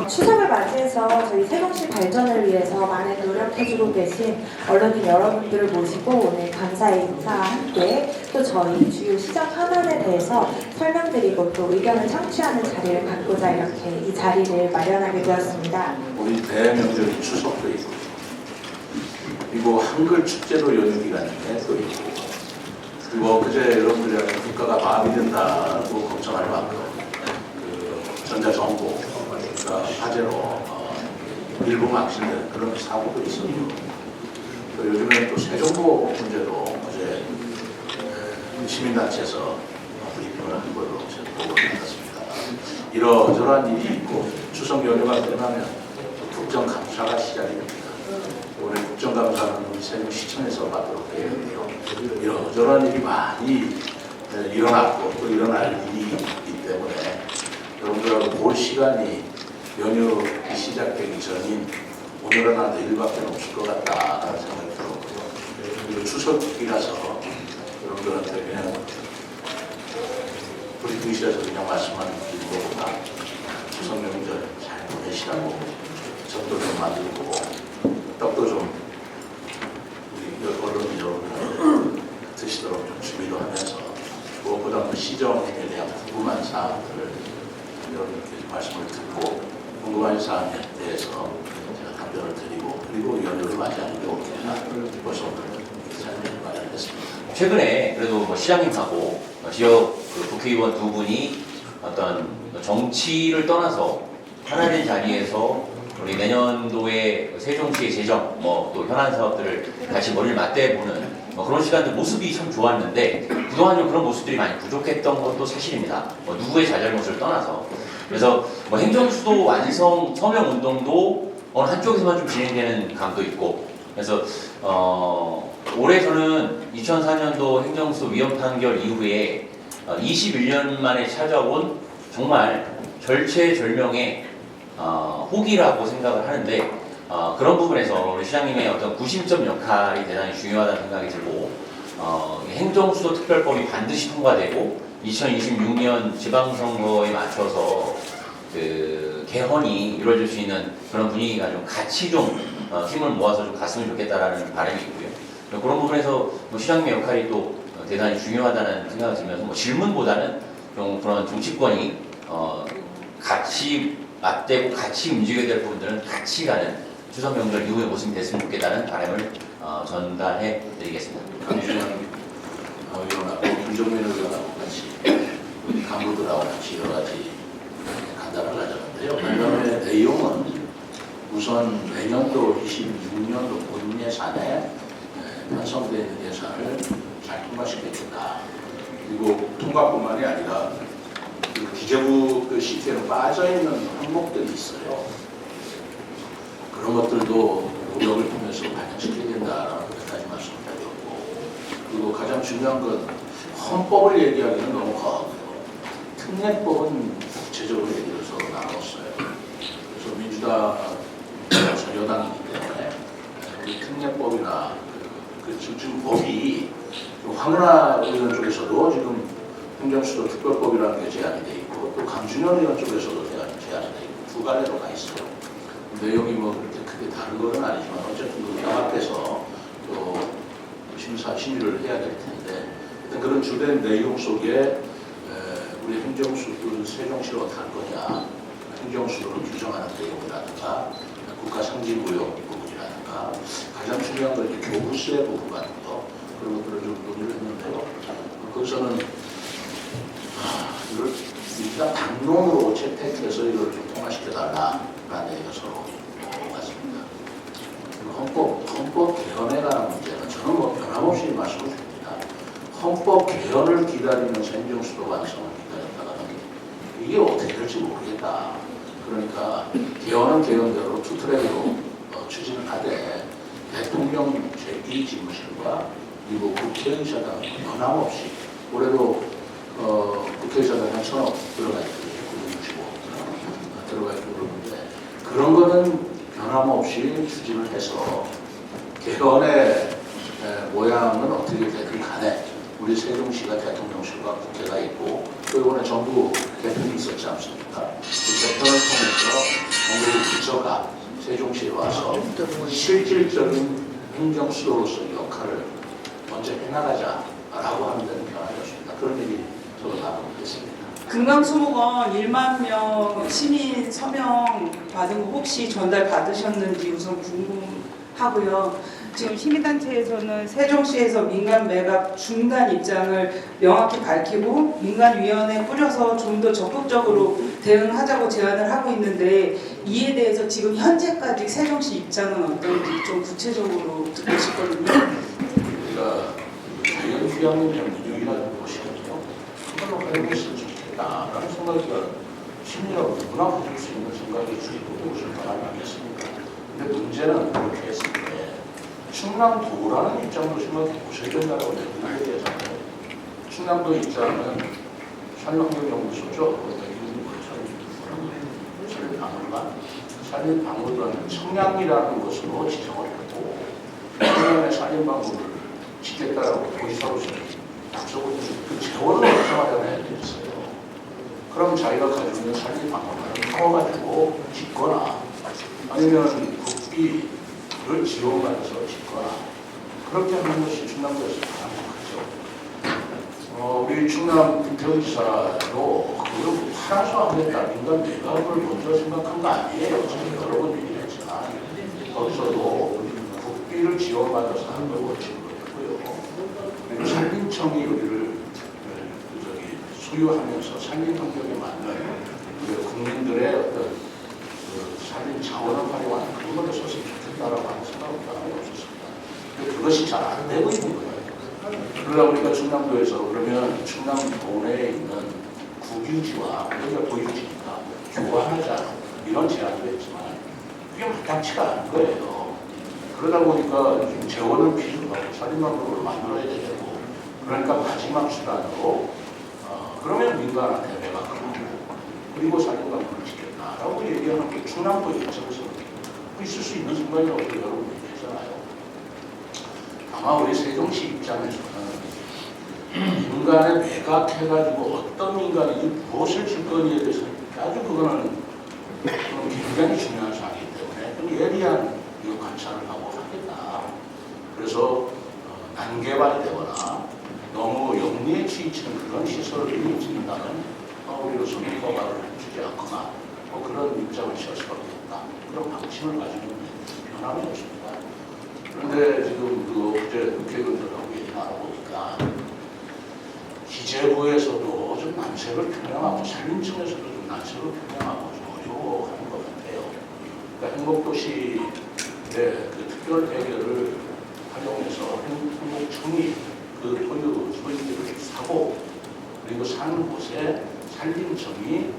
추석을 맞이해서 저희 세종시 발전을 위해서 많은 노력해주고 계신 언론인 여러분들을 모시고 오늘 감사의 인사와 함께 또 저희 주요 시정 현안에 대해서 설명드리고 또 의견을 청취하는 자리를 갖고자 이렇게 이 자리를 마련하게 되었습니다. 우리 대명절이 추석도 있고 그리고 한글 축제도 연휴 기간에 또 있고 그리고 그제 여러분들이 국가가 마비된다고 걱정할 만큼 그 전자정보가 화재로 일부 망신된 그런 사고도 있었고 또 요즘에 또 세정보 문제도 어제 시민단체에서 브리핑을 한 걸로 보고 있습니다. 이러저러한 일이 있고 추석 연휴가 끝나면 국정감사가 시작이 됩니다. 올해 국정감사는 우리 세종시청에서 받도록 되어 있는데요. 이러저러한 일이 많이 일어났고 또 일어날 일이 있기 때문에 여러분들하고 볼 시간이 연휴 시작되기 전인 오늘은 내일밖에 없을 것 같다는 생각이 들었고요. 그리고 추석이라서 여러분들한테 그냥 브리핑실에서 그냥 말씀만 드리는 것보다 추석 명절 잘 보내시라고 적도 좀 만들고 떡도 좀 우리 언론인 여러분들 드시도록 좀 준비도 하면서 무엇보다 그 시정에 대한 궁금한 사항들을 여러분께 말씀을 듣고 궁금한 사항에 대해서 제가 답변을 드리고 그리고 연휴를 맞이하는 게 옳겠나 벌써 오늘 자리를 마련했습니다. 최근에 그래도 뭐 시장님하고 지역 그 국회의원 두 분이 어떤 정치를 떠나서 하나된 자리에서 우리 내년도에 세종시의 재정, 뭐 또 현안 사업들을 같이 머리를 맞대보는 그런 시간들 모습이 참 좋았는데 그동안 좀 그런 모습들이 많이 부족했던 것도 사실입니다. 누구의 잘잘못을 떠나서 그래서 행정수도 완성 서명 운동도 어느 한쪽에서만 좀 진행되는 감도 있고 그래서 올해 저는 2004년도 행정수 위헌 판결 이후에 21년 만에 찾아온 정말 절체절명의 호기라고 생각을 하는데 그런 부분에서 우리 시장님의 어떤 구심점 역할이 대단히 중요하다는 생각이 들고 행정수도 특별법이 반드시 통과되고 2026년 지방선거에 맞춰서 그 개헌이 이루어질 수 있는 그런 분위기가 좀 같이 좀 힘을 모아서 좀 갔으면 좋겠다라는 바람이 있고요. 그런 부분에서 시장님의 역할이 또 대단히 중요하다는 생각이 들면서 질문보다는 좀 그런 정치권이 같이 맞대고 같이 움직여야 될 부분들은 같이 가는 추석 명절 이후의 모습이 됐으면 좋겠다는 바람을 전달해 드리겠습니다. 강준현 의원하고 김종민 의원하고 같이 우리 간부들하고 같이 여러 가지 간담을 가졌는데요. 간담의 내용은 우선 내년도 26년도 본 예산에 편성되는 예산을 잘 통과시키겠다. 그리고 통과뿐만이 아니라 그 기재부 그 시트에는 빠져있는 항목들이 있어요. 그런 것들도 노력을 통해서 반영시켜야 된다라는 것까지 말씀을 드렸고 그리고 가장 중요한 건 헌법을 얘기하기는 너무 과하고요. 특례법은 구체적으로 얘기를 해서 나눴어요. 그래서 민주당 전 여당이기 때문에 우리 특례법이나 지금 법이 황운하 의원 쪽에서도 지금 행정수도 특별법이라는 게 제안이 돼 있고 또 강준현 의원 쪽에서도 제안이 돼 있고 두 가지로 가 있어요. 내용이 뭐 그렇게 크게 다른 건 아니지만 어쨌든 그 병합해서 또 심의를 해야 될 텐데 그런 주된 내용 속에 우리 행정수도를 세종시로 어떻게 할 거냐 행정수도를 규정하는 내용이라든가 국가상징구역 부분이라든가 가장 중요한 건 교부세 부분 같은 거 그런 것들을 좀 논의를 했는데요. 거기서는 이걸 일단 당론으로 채택해서 이걸 좀 통과시켜달라라는 얘기가 서로 같습니다. 헌법 개헌에 관한 문제는 저는 뭐 변함없이 말씀을 드립니다. 헌법 개헌을 기다리면서 행정수도 완성을 기다렸다가는 이게 어떻게 될지 모르겠다. 그러니까 개헌은 개헌대로 투트랙으로 추진을 하되 대통령 제2집무실과 그리고 국회의사당 변함없이 올해도 국회의사당 한 1,000억 들어가 있고 965억 들어가 있고 그러는데 그런 거는 변함없이 추진을 해서 개헌의 모양은 어떻게 되든 간에 우리 세종시가 대통령실과 국회가 있고 또 이번에 정부 개편이 있었지 않습니까? 그 개편을 통해서 정부 부처가 세종시에 와서 실질적인 행정수도로서의 역할을 먼저 해나가자라고 하는 데는 변함이 없습니다. 그런 얘기 저도 나눠보겠습니다. 금강수목원 1만 명 시민 서명 받은 거 혹시 전달 받으셨는지 우선 궁금하고요. 지금 시민단체에서는 세종시에서 민간 매각 중단 입장을 명확히 밝히고 민간위원회 꾸려서 좀 더 적극적으로 대응하자고 제안을 하고 있는데 이에 대해서 지금 현재까지 세종시 입장은 어떤지 좀 구체적으로 듣고 싶거든요. 우리가 자연휴양림 전문용이라는 것이거든요. 그걸로 활용했으면 좋겠다라는 생각이 심리라고 누구나 가질 수 있는 생각이 주입되고 오실 바람이 아니겠습니까? 근데 문제는 그렇게 했을 때 충남도라는 입장으로 생각해 보셔야 된다고 내가 얘기하잖아요. 충남도 입장은 산림환경연구소죠. 산림박물관, 산림박물관은 청량리라는 것으로 지정을 했고 청량의 산림박물을 짓겠다라고 도지사로서 약속을 해주고 그 재원을 어떻게 마련해야 되겠어요. 그럼 자기가 가지고 있는 산림박물관을 파워가지고 짓거나 아니면 국비를 지원받아서 짓거나 그렇게 하는 것이 충남도에서 가능하죠. 우리 충남 김태훈지사도 그걸 팔아서 하겠다 민간 매각을 먼저 생각한 거 아니에요. 저는 여러 번 얘기를 했지만 거기서도 국비를 지원받아서 하는 걸 원칙으로 했고요. 산림청이 여기를 소유하면서 산림 환경에 맞는 국민들의 어떤 산림 자원을 활용하는 그런 걸로 썼으면 좋겠다라고 하는 생각은 변함이 없었습니다. 근데 그것이 잘 안 되고 있는 거예요. 그러다 보니까 충남도에서 그러면 충남 도내에 있는 국유지와 우리가 보유지니까 교환하자 이런 제안도 했지만 그게 마땅치가 않은 거예요. 그러다 보니까 좀 재원을 필요로 하고 산림방법을 만들어야 되고 그러니까 마지막 수단으로 그러면 민간한테 매각을 하고 그리고 산림방법을 짓겠다라고 얘기하는 게 충남도 입장에서 있을 수 있는 순간이라고 여러분 얘기했잖아요. 아마 우리 세종시 입장에서는 민간에 매각해가지고 어떤 민간이 무엇을 줄 거니에 대해서 아주 그거는 굉장히 중요한 사항이기 때문에 좀 예리한 관찰을 하고 하겠다. 그래서 난개발이 되거나 너무 영리에 치이치는 그런 시설을 짓는다면 우리로서는 허가를 주지 않거나 그런 입장을 취할 수밖에 없다. 그런 방침을 가지고 있는 변함이 없습니다. 그런데 지금 어제 국회의원들하고 얘기 나눠보니까 기재부에서도 좀 난색을 표명하고 산림청에서도 좀 난색을 표명하고 좀 어려워하는 것 같아요. 그러니까 행복도시의 그 특별 대결을 활용해서 행복청이 그 소유들을 사고 그리고 사는 곳에 산림청이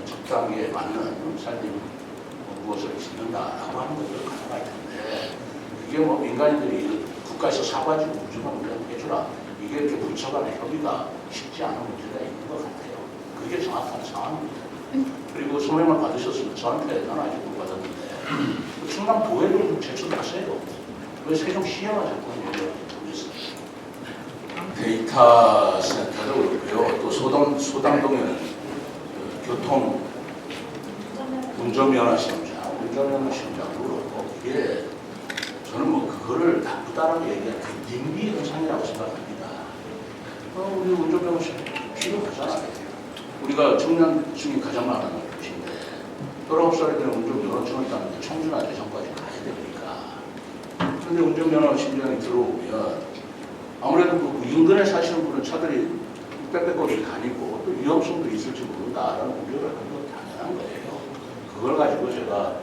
적당히에 맞는 산림 무엇을 짓는다라고 하는 것들을 가능할 텐데 이게 뭐 민간인들이 국가에서 사가지고 우주만 우리한테 해주라 이게 이렇게 부처 간의 협의가 쉽지 않은 문제가 있는 것 같아요. 그게 정확한 상황입니다. 그리고 소명을 받으셨으면 저한테 난 아직 못 받았는데 충남도에도 좀 제출하세요. 왜 세종시에만 자꾸 얘기를 모르겠어요. 데이터 센터도 그렇고요. 또 소담동에는 교통 운전면허 시험장도 그렇고 이게 저는 뭐 그거를 나쁘다라고 얘기하는 그 nim비 현상이라고 생각합니다. 우리 운전면허 시험 필요하잖아요. 우리가 청년 중에 가장 많은 곳인데 19살이 되면 운전면허증을 따는데 청주나 대전까지 가야 되니까. 그런데 운전면허 시험장에 들어오면 아무래도 그 인근에 사시는 분은 차들이 빽빽거리게 다니고 또 위험성도 있을지 모른다라는 우려를 하는 건 당연한 거예요. 그걸 가지고 제가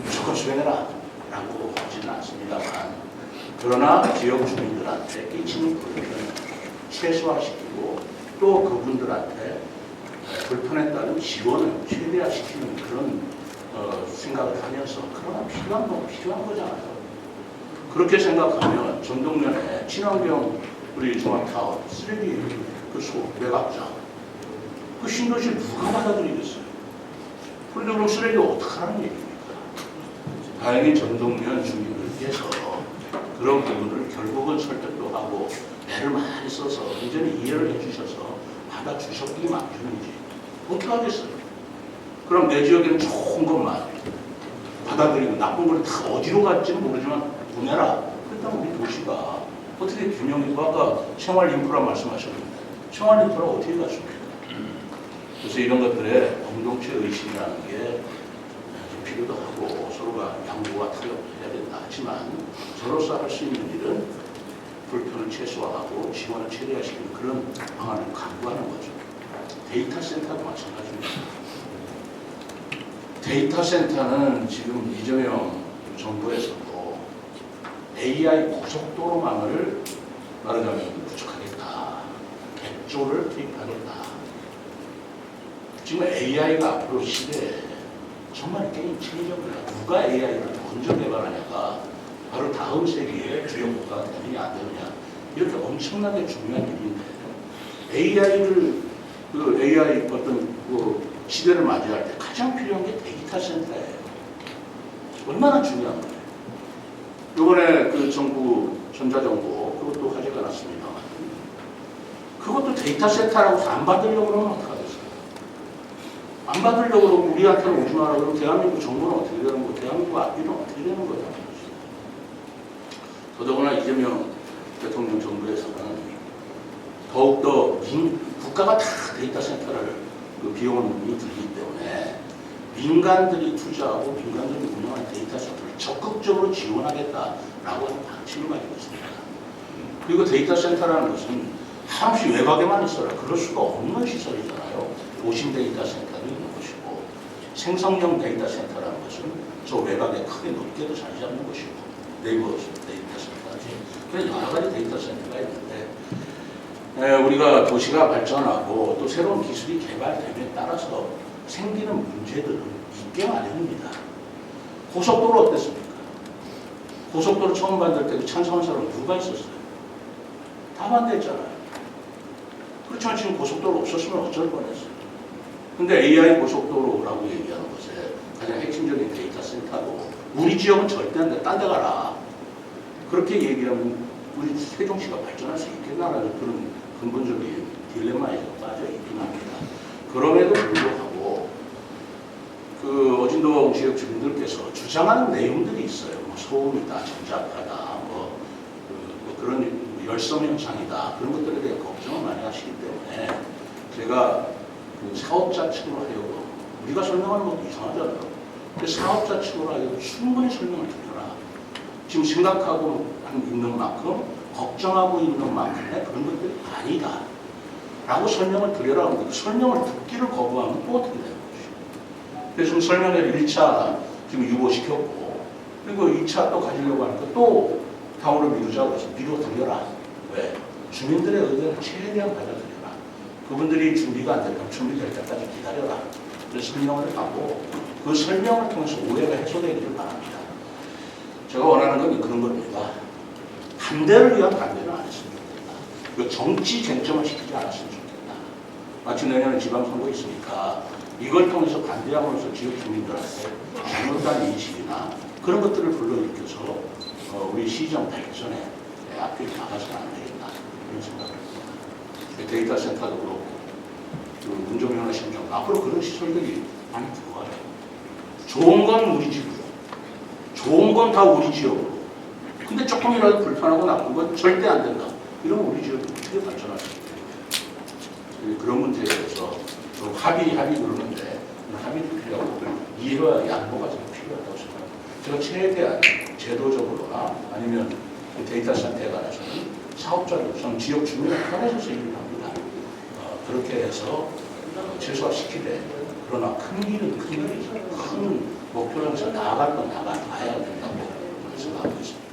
무조건 수행해라 라고 하지는 않습니다만 그러나 지역 주민들한테 끼치는 불편을 최소화시키고 또 그분들한테 불편에 따른 지원을 최대화시키는 그런 생각을 하면서 그러나 필요한 건 필요한 거잖아요. 그렇게 생각하면 전동면에 친환경 우리 종합타운 쓰레기 매각장 그 신도시를 누가 받아들이겠어요? 그런데 그럼 쓰레기 어떡하라는 얘기입니까? 다행히 전동면 주민들께서 그런 부분을 결국은 설득도 하고 애를 많이 써서 완전히 이해를 해주셔서 갖다 주셨기 마련이지. 어떻게 하겠어요? 그럼 내 지역에는 좋은 것만 받아들이고 나쁜 걸 다 어디로 갈지는 모르지만 보내라. 그렇다면 우리 도시가 어떻게 균형이고 아까 생활 인프라 말씀하셨는데 생활 인프라 어떻게 갔습니까? 그래서 이런 것들에 공동체 의식이라는 게 필요도 하고 서로가 양보와 타협해야 된다 하지만 저로서 할 수 있는 일은 불편을 최소화하고 지원을 최대화시키는 그런 방안을 강구하는 거죠. 데이터 센터도 마찬가지입니다. 데이터 센터는 지금 이재명 정부에서도 AI 고속도로망을 말하자면 구축하겠다. 100조를 투입하겠다. 지금 AI가 앞으로 시대에 정말 게임 체인저입니다. 누가 AI를 먼저 개발하냐가 바로 다음 세기의 주요 국가가 되느냐 안 되느냐 이렇게 엄청나게 중요한 일인데 AI 어떤 그 시대를 맞이할 때 가장 필요한 게 데이터 센터예요. 얼마나 중요한 거예요. 이번에 그 정부 전자정보 그것도 화제가 났습니다만 그것도 데이터 센터라고 안 받으려고 그러면 어떡하겠어요? 안 받으려고 그러고 우리한테는 오지 마라 그러면 대한민국 정부는 어떻게 되는 거고 대한민국 앞뒤는 어떻게 되는 거죠? 더더구나 이재명 대통령 정부에서는 더욱더 국가가 다 데이터 센터를 그 비용이 들기 때문에 민간들이 투자하고 민간들이 운영하는 데이터 센터를 적극적으로 지원하겠다라고 하는 방침을 가지고 있습니다. 그리고 데이터 센터라는 것은 한없이 외곽에만 있어라 그럴 수가 없는 시설이잖아요. 오신 데이터 센터도 있는 것이고 생성형 데이터 센터라는 것은 저 외곽에 크게 높게도 자리 잡는 것이고 네이버 데이터 센터지. 그런 여러 가지 데이터 센터가 있는데 우리가 도시가 발전하고 또 새로운 기술이 개발됨에 따라서 생기는 문제들은 있게 마련입니다. 고속도로 어땠습니까? 고속도로 처음 만들 때 찬성한 사람 누가 있었어요? 다 반대했잖아요. 그렇지만 지금 고속도로 없었으면 어쩔 뻔했어요. 근데 AI 고속도로라고 얘기하는 것에 가장 핵심적인 데이터 센터고 우리 지역은 절대 안 돼. 딴 데 가라. 그렇게 얘기하면 우리 세종시가 발전할 수 있겠나라는 그런 근본적인 딜레마에 빠져 있긴 합니다. 그럼에도 불구하고 그 어진동 지역 주민들께서 주장하는 내용들이 있어요. 뭐 소음이다, 전자파다, 그런 열섬 현상이다. 그런 것들에 대해 걱정을 많이 하시기 때문에 제가 그 사업자 측으로 하여금 우리가 설명하는 것도 이상하잖아요. 근데 사업자 측으로 하여금 충분히 설명을 드려라. 지금 생각하고 있는 만큼 걱정하고 있는 만큼의 그런 것들이 아니다. 라고 설명을 드려라 하는데 그 설명을 듣기를 거부하면 또 어떻게 되는 것이죠. 그래서 지금 설명회를 1차 지금 유보시켰고 그리고 2차 또 가지려고 하니까 또 다음으로 미루자고 해서 미뤄드려라. 왜? 주민들의 의견을 최대한 받아들여라. 그분들이 준비가 안 되면 준비될 때까지 기다려라. 그래서 설명을 하고 그 설명을 통해서 오해가 해소되기를 바랍니다. 제가 원하는 건 그런 겁니다. 반대를 위한 반대는 안 했으면 좋겠다. 그 정치 쟁점을 시키지 않았으면 좋겠다. 마치 내년에 지방선거 있으니까 이걸 통해서 반대함으로써 지역 주민들한테 잘못된 인식이나 그런 것들을 불러일으켜서 우리 시정 발전에 앞뒤로 나가서는 안 되겠다. 이런 생각을 합니다. 데이터 센터도 그렇고 문정연화 심정 앞으로 그런 시설들이 많이 들어와요. 좋은 건 우리 집으로 좋은 건 다 우리 지역으로 근데 조금이라도 불편하고 나쁜 건 절대 안 된다. 이러면 우리 지역이 어떻게 발전할 수 있겠어요? 그런 문제에 대해서 좀 합의 그러는데 합의도 필요하고 이해와 양보가 좀 필요하다고 생각합니다. 제가 최대한 제도적으로나 아니면 데이터 센터에 관해서는 사업자로서 지역 주민을 편해서 얘기를 합니다. 그렇게 해서 최소화시키되 그러나 큰 일은 큰 목표를 해서 나아가야 된다고 생각하고 있습니다.